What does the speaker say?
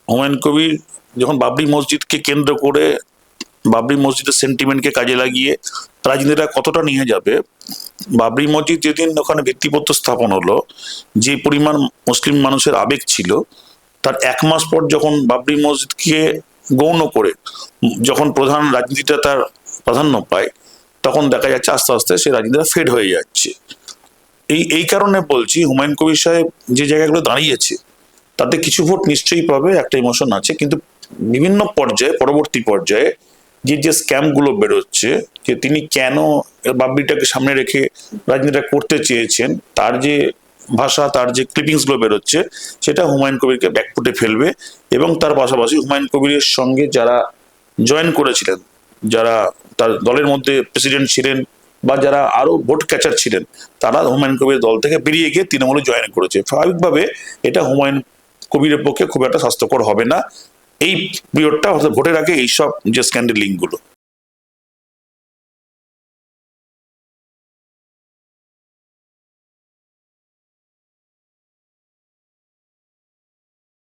হুমায়ুন কবির যখন বাবরি মসজিদকে কেন্দ্র করে, বাবরি মসজিদের সেন্টিমেন্টকে কাজে লাগিয়ে রাজনীতিটা কতটা নিয়ে যাবে। বাবরি মসজিদ যেদিন ওখানে ভিত্তিপ্রস্তর স্থাপন হলো, যে পরিমাণ মুসলিম মানুষের আবেগ ছিল, তার 1 মাস পর যখন বাবরি মসজিদকে গৌণ করে যখন প্রধান রাজনীতিটা তার প্রাধান্য পায়, তখন দেখা যাচ্ছে আস্তে আস্তে সে রাজনীতিটা ফেড হয়ে যাচ্ছে। এই কারণে বলছি, হুমায়ুন কবির সাহেব যে জায়গাগুলো দাঁড়িয়েছে তাতে কিছু ভোট নিশ্চয়ই পাবে, একটা ইমোশন আছে, কিন্তু বিভিন্ন পর্যায়ে, পরবর্তী পর্যায়ে যে স্ক্যাম গুলো বেরোচ্ছে, যে তিনি কেন বাবরিটাকে সামনে রেখে রাজনীতিটা করতে চেয়েছেন, তার যে ভাষা, তার যে ক্লিপিংস গুলো বেরোচ্ছে, সেটা হুমায়ুন কবিরকে ব্যাকফুটে ফেলবে। এবং তার পাশাপাশি হুমায়ুন কবিরের সঙ্গে যারা জয়েন করেছিলেন, যারা তার দলের মধ্যে প্রেসিডেন্ট ছিলেন বা যারা আরো ভোট ক্যাচার ছিলেন, তারা হুমায়ুন কবির দল থেকে বেরিয়ে গিয়ে তৃণমূলে জয়েন করেছে। স্বাভাবিকভাবে এটা হুমায়ুন কবিরের পক্ষে খুব একটা স্বাস্থ্যকর হবে না এই পিরিয়ডটা, অর্থাৎ ভোটের আগে এইসব যে স্ক্যান্ডেল লিঙ্ক গুলো।